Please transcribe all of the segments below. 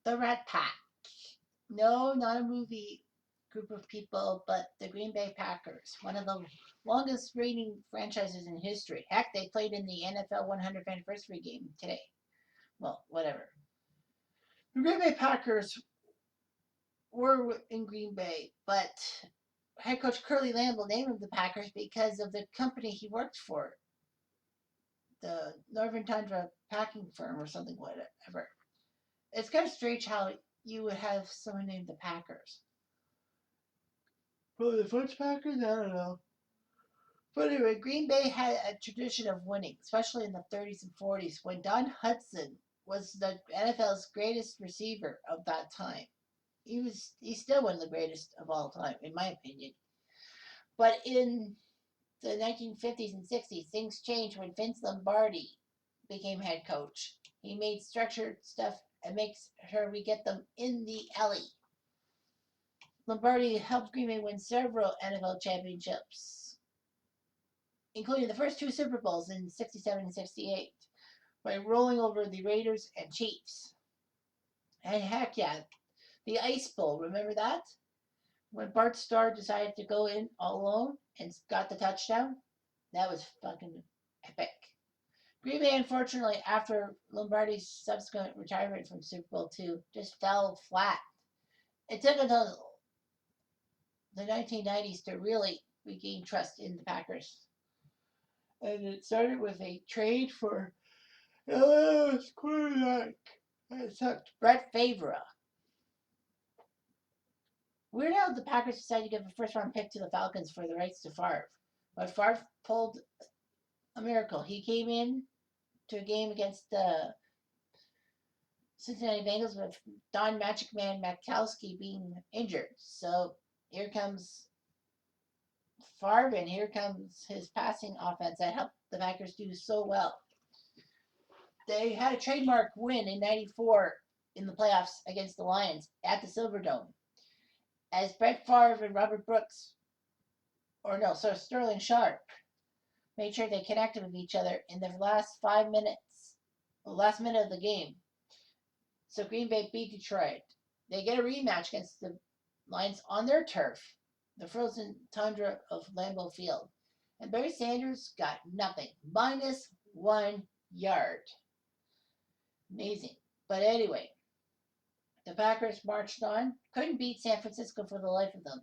The Rat Pack. No, not a movie group of people, but the Green Bay Packers, one of the longest reigning franchises in history. Heck, they played in the NFL 100th anniversary game today. Well, whatever. The Green Bay Packers were in Green Bay, but head coach Curly Lambeau named the Packers because of the company he worked for, the Northern Tundra packing firm or something, whatever. It's kind of strange how you would have someone named the Packers. Probably the French Packers? I don't know. But anyway, Green Bay had a tradition of winning, especially in the 30s and 40s when Don Hudson was the NFL's greatest receiver of that time. He's still one of the greatest of all time, in my opinion. But in the 1950s and 60s, things changed when Vince Lombardi became head coach. He made structured stuff and makes sure we get them in the alley. Lombardi helped Green Bay win several NFL championships, including the first two Super Bowls in 67 and 68, by rolling over the Raiders and Chiefs. And heck yeah, the Ice Bowl, remember that? When Bart Starr decided to go in all alone and got the touchdown? That was fucking epic. Green Bay, unfortunately, after Lombardi's subsequent retirement from Super Bowl II, just fell flat. It took until the 1990s to really regain trust in the Packers. And it started with a trade for LA's quarterback. It sucked. Brett Favre. Weird how the Packers decided to give a first round pick to the Falcons for the rights to Favre. But Favre pulled a miracle. He came in to a game against the Cincinnati Bengals with Don Magic Man Matkowski being injured. So here comes Favre, and here comes his passing offense that helped the Packers do so well. They had a trademark win in '94 in the playoffs against the Lions at the Silverdome, as Brett Favre and Robert Brooks, Sterling Sharp, made sure they connected with each other in the last 5 minutes, the last minute of the game. So Green Bay beat Detroit. They get a rematch against the Lions on their turf, the frozen tundra of Lambeau Field. And Barry Sanders got nothing, -1 yard. Amazing. But anyway, the Packers marched on, couldn't beat San Francisco for the life of them.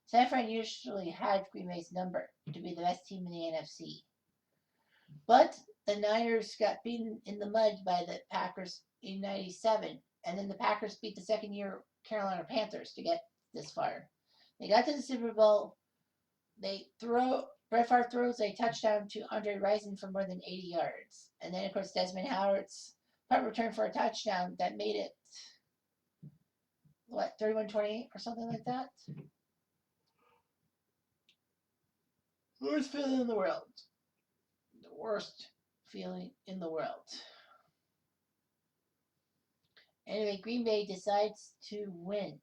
San Fran usually had Green Bay's number to be the best team in the NFC. But the Niners got beaten in the mud by the Packers in '97, and then the Packers beat the second-year Carolina Panthers to get this far. They got to the Super Bowl. Brett Favre throws a touchdown to Andre Rison for more than 80 yards, and then of course Desmond Howard's punt return for a touchdown that made it 31-28 or something like that. Worst feeling in the world. The worst feeling in the world. Anyway, Green Bay decides to win.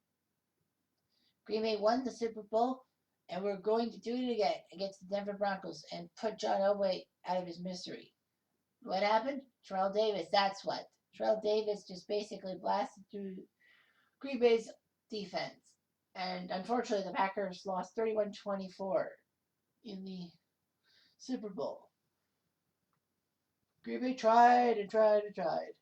Green Bay won the Super Bowl, and we're going to do it again against the Denver Broncos and put John Elway out of his misery. What happened? Terrell Davis, that's what. Terrell Davis just basically blasted through Green Bay's defense. And unfortunately, the Packers lost 31-24 in the Super Bowl. Green Bay tried and tried and tried.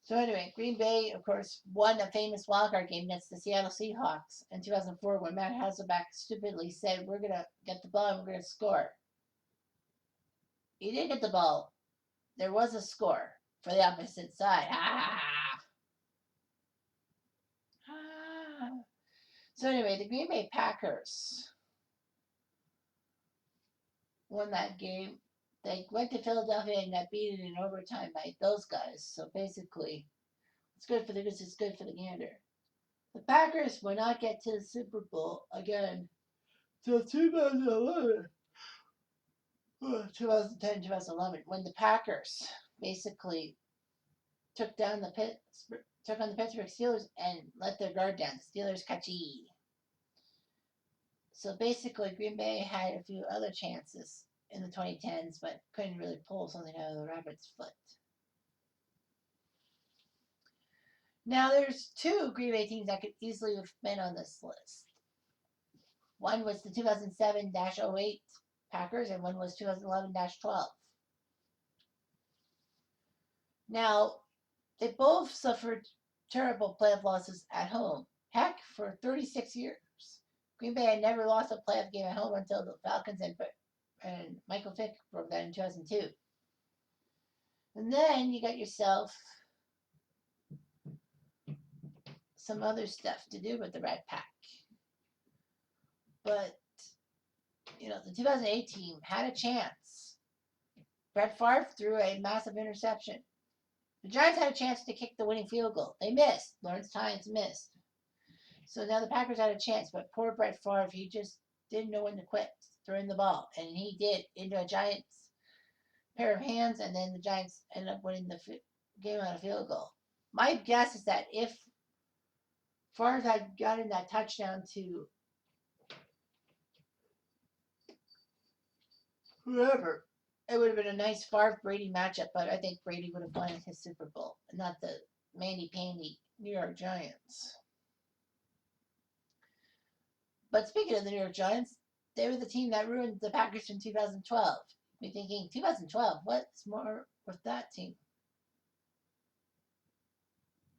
So anyway, Green Bay, of course, won a famous wildcard game against the Seattle Seahawks in 2004 when Matt Hasselbeck stupidly said, "We're going to get the ball and we're going to score." He did get the ball. There was a score for the opposite side. So anyway, the Green Bay Packers won that game. They went to Philadelphia and got beaten in overtime by those guys. So basically, it's good for the goose, it's good for the gander. The Packers will not get to the Super Bowl again till 2011. 2010, 2011, when the Packers basically took on the Pittsburgh Steelers and let their guard down. The Steelers catchy. So basically, Green Bay had a few other chances in the 2010s, but couldn't really pull something out of the rabbit's foot. Now, there's two Green Bay teams that could easily have been on this list. One was the 2007-08 Packers, and one was 2011-12. Now, they both suffered terrible playoff losses at home. Heck, for 36 years, Green Bay had never lost a playoff game at home until the Falcons and Michael Vick broke that in 2002. And then you got yourself some other stuff to do with the Red Pack. But, the 2008 team had a chance. Brett Favre threw a massive interception. The Giants had a chance to kick the winning field goal. They missed. Lawrence Tynes missed. So now the Packers had a chance, but poor Brett Favre, he just didn't know when to quit throwing the ball. And he did into a Giants pair of hands, and then the Giants ended up winning the game on a field goal. My guess is that if Favre had gotten that touchdown to whoever, it would have been a nice Favre-Brady matchup, but I think Brady would have won his Super Bowl, not the Mandy-Pandy New York Giants. But speaking of the New York Giants, they were the team that ruined the Packers in 2012. You're thinking, 2012, what's more with that team?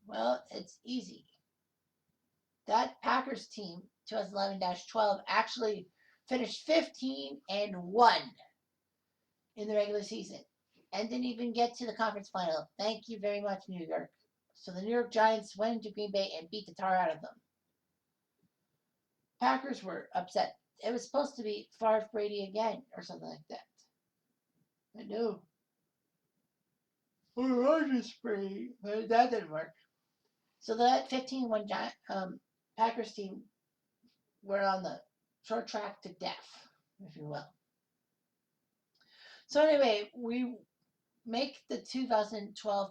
Well, it's easy. That Packers team, 2011-12, actually finished 15-1 in the regular season and didn't even get to the conference final. Thank you very much, New York. So the New York Giants went to Green Bay and beat the tar out of them. Packers were upset. It was supposed to be Favre Brady again or something like that. I know. Or Rodgers Brady, but that didn't work. So that 15-1 Packers team were on the short track to death, if you will. So anyway, we make the 2012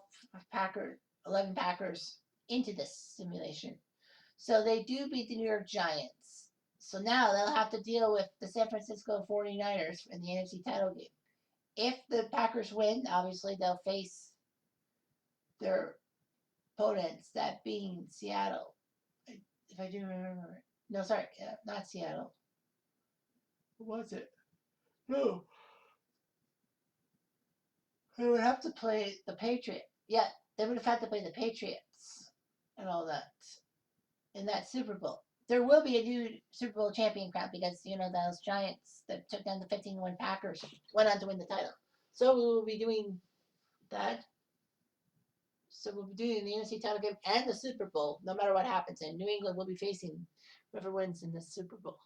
11 Packers into this simulation. So they do beat the New York Giants. So now they'll have to deal with the San Francisco 49ers in the NFC title game. If the Packers win, obviously they'll face their opponents, that being Seattle. If I do remember. No, sorry, not Seattle. What was it? No. They would have to play the Patriots. Yeah, they would have had to play the Patriots and all that in that Super Bowl. There will be a new Super Bowl champion crown because, those Giants that took down the 15-1 Packers went on to win the title. So we will be doing that. So we'll be doing the NFC title game and the Super Bowl, no matter what happens. And New England will be facing whoever wins in the Super Bowl.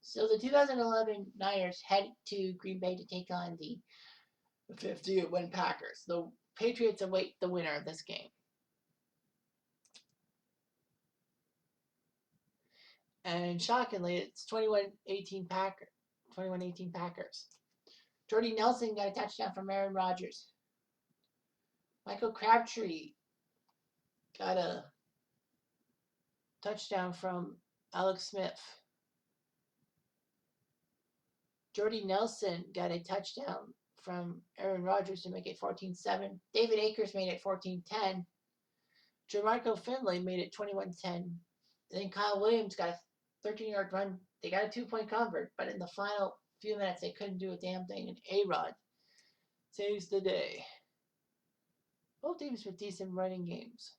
So the 2011 Niners head to Green Bay to take on the 50-1 Packers. The Patriots await the winner of this game. And shockingly, it's 21-18 Packers. 21-18 Packers. Jordy Nelson got a touchdown from Aaron Rodgers. Michael Crabtree got a touchdown from Alex Smith. Jordy Nelson got a touchdown from Aaron Rodgers to make it 14-7. David Akers made it 14-10. Jermarco Finley made it 21-10. Then Kyle Williams got a 13-yard run. They got a 2-point convert, but in the final few minutes they couldn't do a damn thing, and A-Rod saves the day. Both teams with decent running games.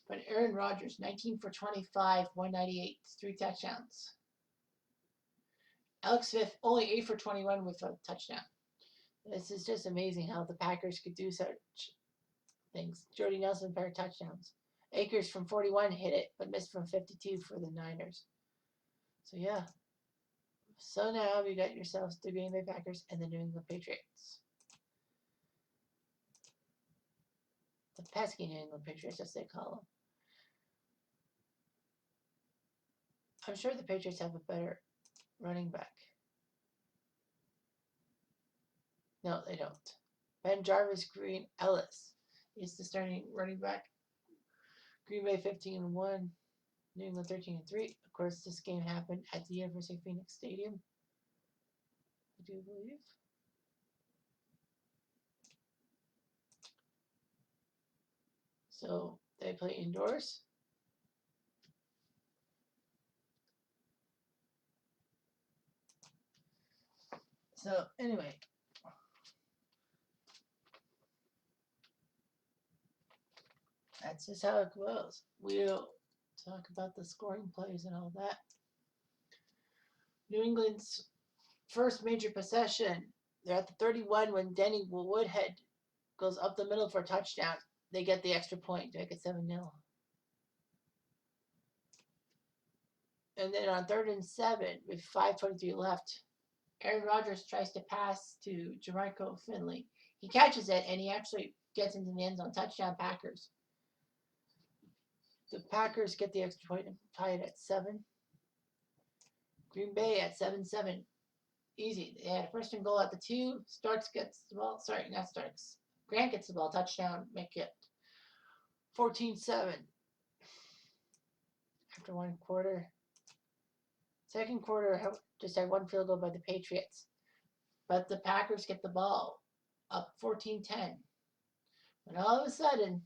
But Aaron Rodgers, 19 for 25, 198, 3 touchdowns. Alex Smith, only 8 for 21 with a touchdown. This is just amazing how the Packers could do such things. Jordy Nelson, pair of touchdowns. Akers from 41 hit it, but missed from 52 for the Niners. So, yeah. So now you got yourselves the Green Bay Packers and the New England Patriots. The pesky New England Patriots, as they call them. I'm sure the Patriots have a better running back. No, they don't. Ben Jarvis Green Ellis is the starting running back. Green Bay 15-1, New England 13-3. Of course, this game happened at the University of Phoenix Stadium, I do believe. So they play indoors. So anyway, that's just how it goes. We'll talk about the scoring plays and all that. New England's first major possession. They're at the 31 when Denny Woodhead goes up the middle for a touchdown. They get the extra point to make it 7-0. And then on 3rd and 7, with 5:23 left, Aaron Rodgers tries to pass to Jermichael Finley. He catches it, and he actually gets into the end zone. Touchdown, Packers. The Packers get the extra point and tie it at 7. Green Bay at 7-7. Easy. They had a first and goal at the 2. Starks gets the ball. Sorry, not Starks. Grant gets the ball. Touchdown. Make it 14-7. After one quarter. Second quarter just had one field goal by the Patriots. But the Packers get the ball up 14-10. And all of a sudden,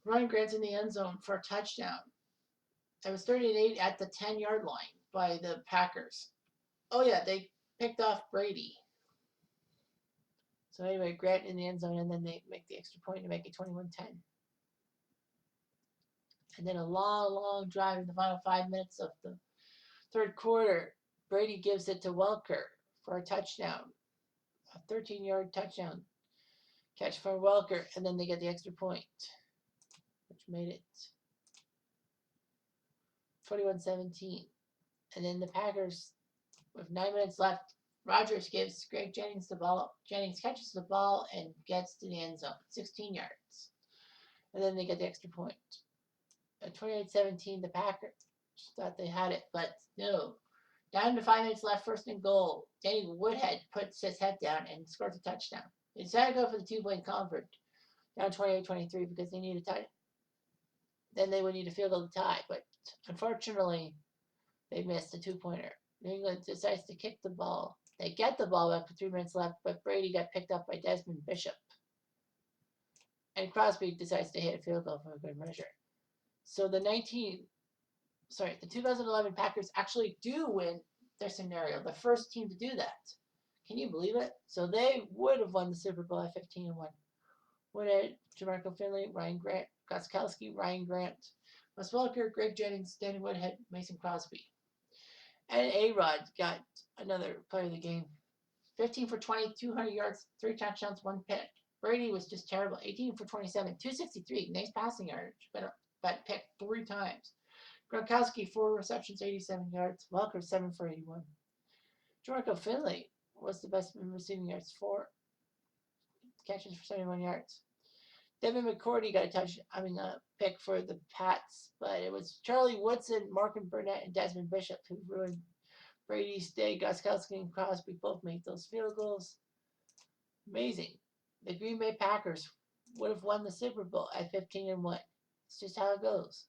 Ryan Grant's in the end zone for a touchdown. It was 38 at the 10-yard line by the Packers. Oh, yeah, they picked off Brady. So anyway, Grant in the end zone, and then they make the extra point to make it 21-10. And then a long, long drive in the final 5 minutes of the third quarter. Brady gives it to Welker for a touchdown. A 13-yard touchdown catch for Welker, and then they get the extra point, which made it 21-17. And then the Packers, with 9 minutes left, Rodgers gives Greg Jennings the ball. Jennings catches the ball and gets to the end zone, 16 yards. And then they get the extra point. At 28-17, the Packers thought they had it, but no. Down to 5 minutes left, first and goal. Danny Woodhead puts his head down and scores a touchdown. They decided to go for the 2-point convert, down 28-23, because they need a tie. Then they would need a field goal to tie, but unfortunately, they missed a 2-pointer. New England decides to kick the ball. They get the ball back with 3 minutes left, but Brady got picked up by Desmond Bishop. And Crosby decides to hit a field goal for a good measure. So the 2011 Packers actually do win their scenario. The first team to do that. Can you believe it? So they would have won the Super Bowl at 15-1. Woodhead, Jermichael Finley, Ryan Grant, Gostkowski, Ryan Grant, Wes Welker, Greg Jennings, Danny Woodhead, Mason Crosby. And A-Rod got another player of the game. 15 for 20, 200 yards, 3 touchdowns, 1 pick. Brady was just terrible. 18 for 27, 263. Nice passing yardage, but picked 3 times. Gronkowski, 4 receptions, 87 yards. Welker, 7 for 81. Jermichael Finley was the best in receiving yards, 4 catches for 71 yards. Devin McCourty got a pick for the Pats, but it was Charlie Woodson, Markin Burnett, and Desmond Bishop who ruined Brady's day. Gostkowski and Crosby both made those field goals. Amazing. The Green Bay Packers would have won the Super Bowl at 15-1. It's just how it goes.